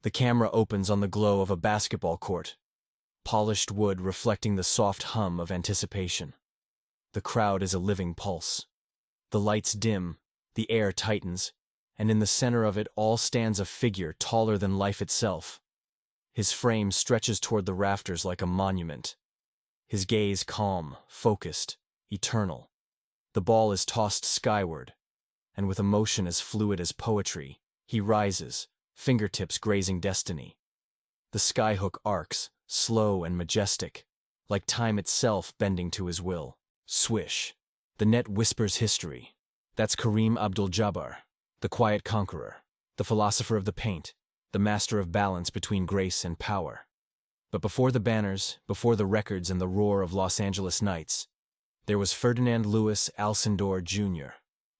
The camera opens on the glow of a basketball court, polished wood reflecting the soft hum of anticipation. The crowd is a living pulse. The lights dim, the air tightens, and in the center of it all stands a figure taller than life itself. His frame stretches toward the rafters like a monument. His gaze calm, focused, eternal. The ball is tossed skyward, and with a motion as fluid as poetry, he rises, fingertips grazing destiny. The skyhook arcs, slow and majestic, like time itself bending to his will. Swish. The net whispers history. That's Kareem Abdul-Jabbar, the quiet conqueror, the philosopher of the paint, the master of balance between grace and power. But before the banners, before the records and the roar of Los Angeles nights, there was Ferdinand Lew Alcindor Jr.,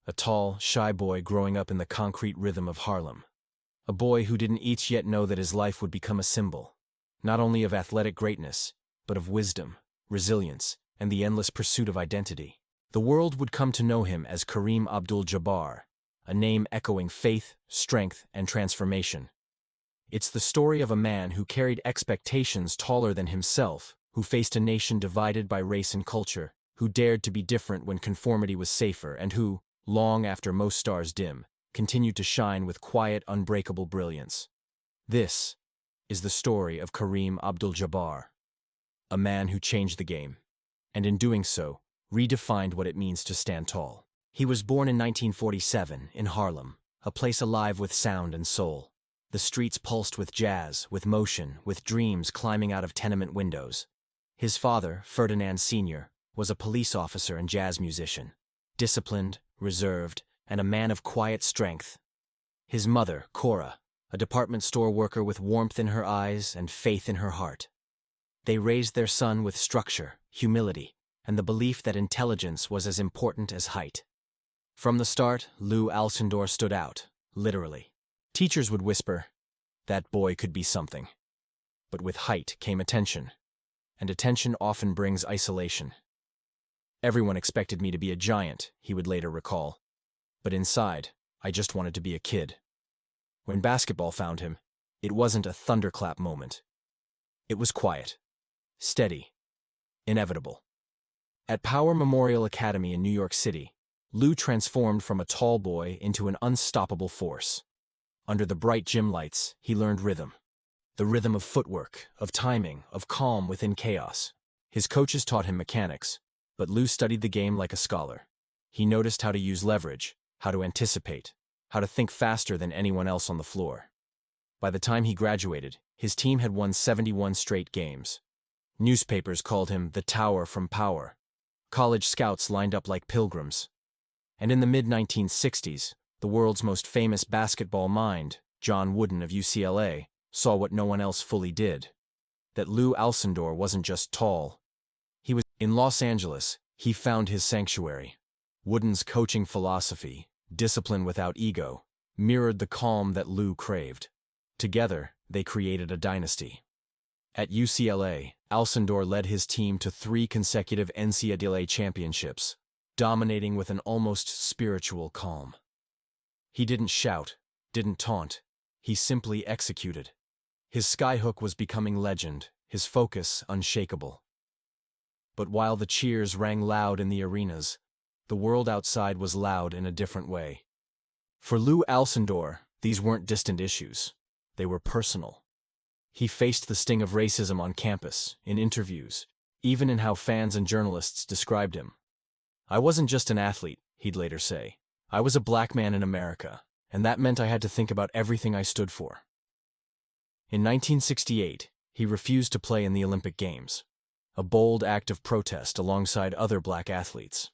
a tall, shy boy growing up in the concrete rhythm of Harlem. A boy who didn't each yet know that his life would become a symbol, not only of athletic greatness, but of wisdom, resilience, and the endless pursuit of identity. The world would come to know him as Kareem Abdul-Jabbar, a name echoing faith, strength, and transformation. It's the story of a man who carried expectations taller than himself, who faced a nation divided by race and culture, who dared to be different when conformity was safer, and who, long after most stars dim, continued to shine with quiet, unbreakable brilliance. This is the story of Kareem Abdul-Jabbar, a man who changed the game, and in doing so, redefined what it means to stand tall. He was born in 1947 in Harlem, a place alive with sound and soul. The streets pulsed with jazz, with motion, with dreams climbing out of tenement windows. His father, Ferdinand Sr., was a police officer and jazz musician, disciplined, reserved, and a man of quiet strength. His mother, Cora, a department store worker with warmth in her eyes and faith in her heart. They raised their son with structure, humility, and the belief that intelligence was as important as height. From the start, Lew Alcindor stood out, literally. Teachers would whisper, "That boy could be something." But with height came attention, and attention often brings isolation. "Everyone expected me to be a giant," he would later recall. "But inside, I just wanted to be a kid." When basketball found him, it wasn't a thunderclap moment. It was quiet, steady, inevitable. At Power Memorial Academy in New York City, Lew transformed from a tall boy into an unstoppable force. Under the bright gym lights, he learned rhythm. The rhythm of footwork, of timing, of calm within chaos. His coaches taught him mechanics, but Lew studied the game like a scholar. He noticed how to use leverage, how to anticipate, how to think faster than anyone else on the floor. By the time he graduated, his team had won 71 straight games. Newspapers called him the Tower from Power. College scouts lined up like pilgrims. And in the mid-1960s, the world's most famous basketball mind, John Wooden of UCLA, saw what no one else fully did. That Lew Alcindor wasn't just tall. In Los Angeles, he found his sanctuary. Wooden's coaching philosophy, discipline without ego, mirrored the calm that Lew craved. Together, they created a dynasty. At UCLA, Alcindor led his team to 3 consecutive NCAA championships, dominating with an almost spiritual calm. He didn't shout, didn't taunt, he simply executed. His skyhook was becoming legend, his focus unshakable. But while the cheers rang loud in the arenas, the world outside was loud in a different way. For Lew Alcindor, these weren't distant issues. They were personal. He faced the sting of racism on campus, in interviews, even in how fans and journalists described him. "I wasn't just an athlete," he'd later say. "I was a black man in America, and that meant I had to think about everything I stood for." In 1968, he refused to play in the Olympic Games, a bold act of protest alongside other black athletes.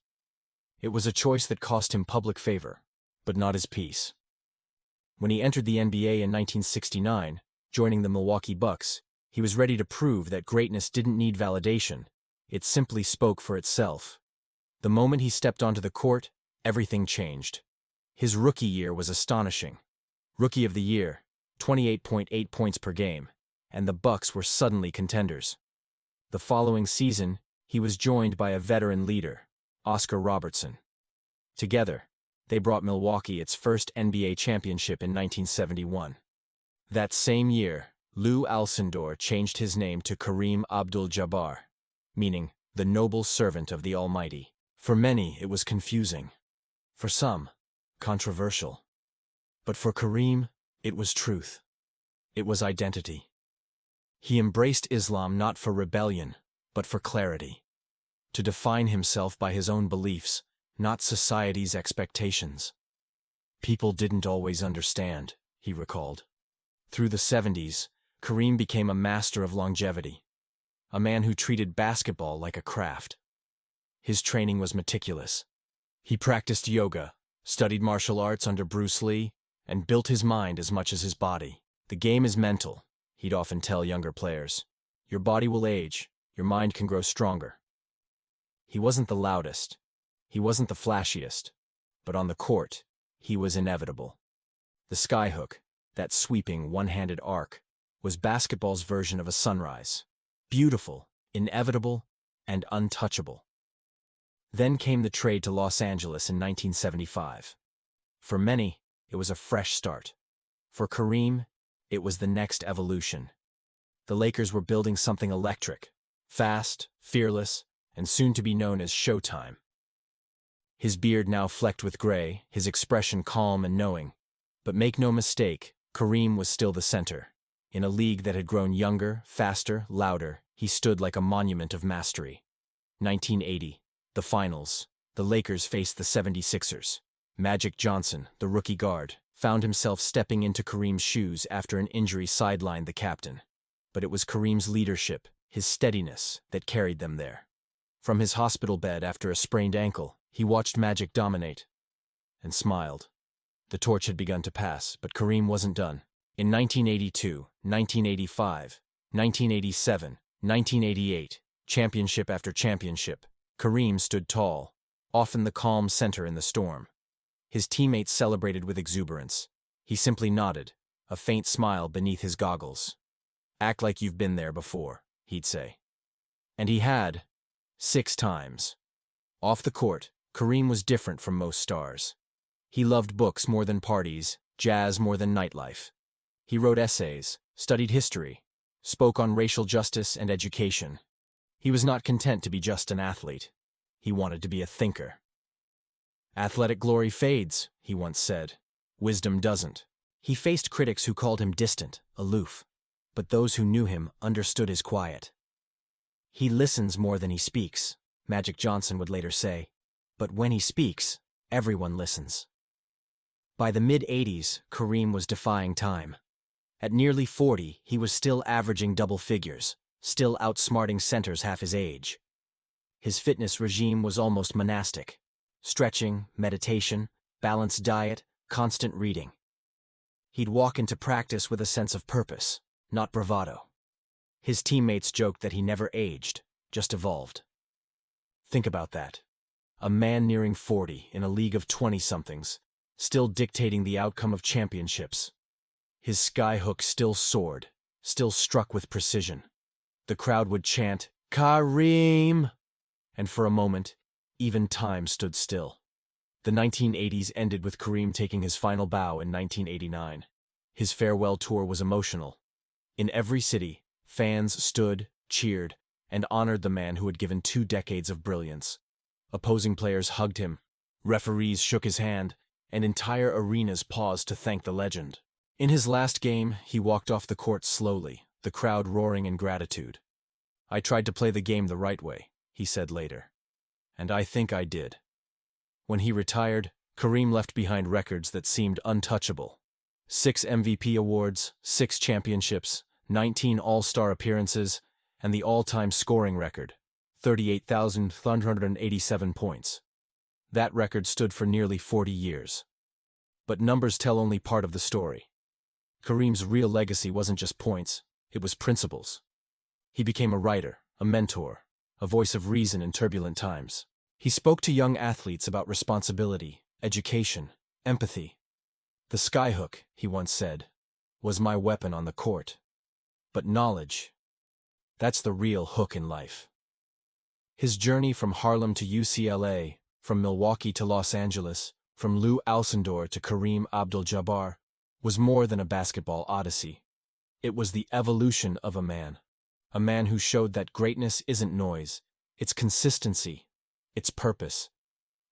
It was a choice that cost him public favor, but not his peace. When he entered the NBA in 1969, joining the Milwaukee Bucks, he was ready to prove that greatness didn't need validation, it simply spoke for itself. The moment he stepped onto the court, everything changed. His rookie year was astonishing. Rookie of the Year, 28.8 points per game, and the Bucks were suddenly contenders. The following season, he was joined by a veteran leader, Oscar Robertson. Together, they brought Milwaukee its first NBA championship in 1971. That same year, Lew Alcindor changed his name to Kareem Abdul-Jabbar, meaning the noble servant of the Almighty. For many, it was confusing. For some, controversial. But for Kareem, it was truth. It was identity. He embraced Islam not for rebellion, but for clarity. To define himself by his own beliefs, not society's expectations. People didn't always understand, he recalled. Through the 70s, Kareem became a master of longevity. A man who treated basketball like a craft. His training was meticulous. He practiced yoga, studied martial arts under Bruce Lee, and built his mind as much as his body. The game is mental, he'd often tell younger players. Your body will age, your mind can grow stronger. He wasn't the loudest, he wasn't the flashiest, but on the court, he was inevitable. The skyhook, that sweeping one-handed arc, was basketball's version of a sunrise. Beautiful, inevitable, and untouchable. Then came the trade to Los Angeles in 1975. For many, it was a fresh start. For Kareem, it was the next evolution. The Lakers were building something electric, fast, fearless, and soon to be known as Showtime. His beard now flecked with gray, his expression calm and knowing. But make no mistake, Kareem was still the center. In a league that had grown younger, faster, louder, he stood like a monument of mastery. 1980, the finals. The Lakers faced the 76ers. Magic Johnson, the rookie guard, found himself stepping into Kareem's shoes after an injury sidelined the captain. But it was Kareem's leadership, his steadiness, that carried them there. From his hospital bed after a sprained ankle, he watched Magic dominate and smiled. The torch had begun to pass, but Kareem wasn't done. In 1982, 1985, 1987, 1988, championship after championship, Kareem stood tall, often the calm center in the storm. His teammates celebrated with exuberance. He simply nodded, a faint smile beneath his goggles. "Act like you've been there before," he'd say. And he had, 6 times. Off the court, Kareem was different from most stars. He loved books more than parties, jazz more than nightlife. He wrote essays, studied history, spoke on racial justice and education. He was not content to be just an athlete. He wanted to be a thinker. "Athletic glory fades," he once said. "Wisdom doesn't." He faced critics who called him distant, aloof. But those who knew him understood his quiet. "He listens more than he speaks," Magic Johnson would later say. But when he speaks, everyone listens. By the mid-80s, Kareem was defying time. At nearly 40, he was still averaging double figures, still outsmarting centers half his age. His fitness regime was almost monastic. Stretching, meditation, balanced diet, constant reading. He'd walk into practice with a sense of purpose, not bravado. His teammates joked that he never aged, just evolved. Think about that. A man nearing 40 in a league of 20-somethings, still dictating the outcome of championships. His skyhook still soared, still struck with precision. The crowd would chant, "Kareem!" And for a moment, even time stood still. The 1980s ended with Kareem taking his final bow in 1989. His farewell tour was emotional. In every city, fans stood, cheered, and honored the man who had given 2 decades of brilliance. Opposing players hugged him, referees shook his hand, and entire arenas paused to thank the legend. In his last game, he walked off the court slowly, the crowd roaring in gratitude. "I tried to play the game the right way," he said later. "And I think I did." When he retired, Kareem left behind records that seemed untouchable. 6 MVP awards, 6 championships, 19 All-Star appearances, and the all-time scoring record, 38,387 points. That record stood for nearly 40 years. But numbers tell only part of the story. Kareem's real legacy wasn't just points, it was principles. He became a writer, a mentor, a voice of reason in turbulent times. He spoke to young athletes about responsibility, education, empathy. "The skyhook," he once said, "was my weapon on the court. But knowledge, that's the real hook in life." His journey from Harlem to UCLA, from Milwaukee to Los Angeles, from Lew Alcindor to Kareem Abdul-Jabbar, was more than a basketball odyssey. It was the evolution of a man who showed that greatness isn't noise, it's consistency, it's purpose.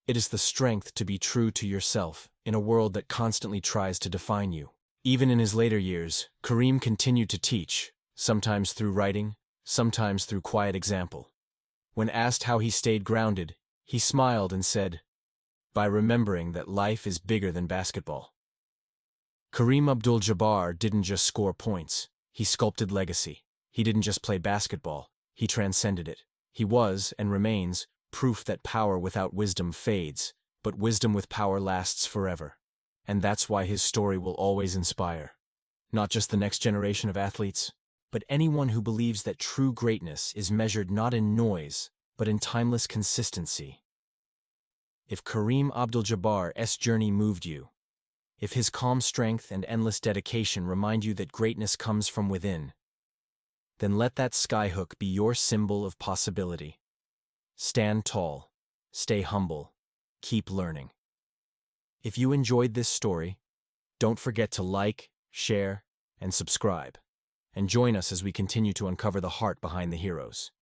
It is the strength to be true to yourself in a world that constantly tries to define you. Even in his later years, Kareem continued to teach, sometimes through writing, sometimes through quiet example. When asked how he stayed grounded, he smiled and said, "By remembering that life is bigger than basketball." Kareem Abdul-Jabbar didn't just score points, he sculpted legacy. He didn't just play basketball, he transcended it. He was, and remains, proof that power without wisdom fades, but wisdom with power lasts forever. And that's why his story will always inspire. Not just the next generation of athletes, but anyone who believes that true greatness is measured not in noise, but in timeless consistency. If Kareem Abdul-Jabbar's journey moved you, if his calm strength and endless dedication remind you that greatness comes from within, then let that skyhook be your symbol of possibility. Stand tall, stay humble, keep learning. If you enjoyed this story, don't forget to like, share, and subscribe. And join us as we continue to uncover the heart behind the heroes.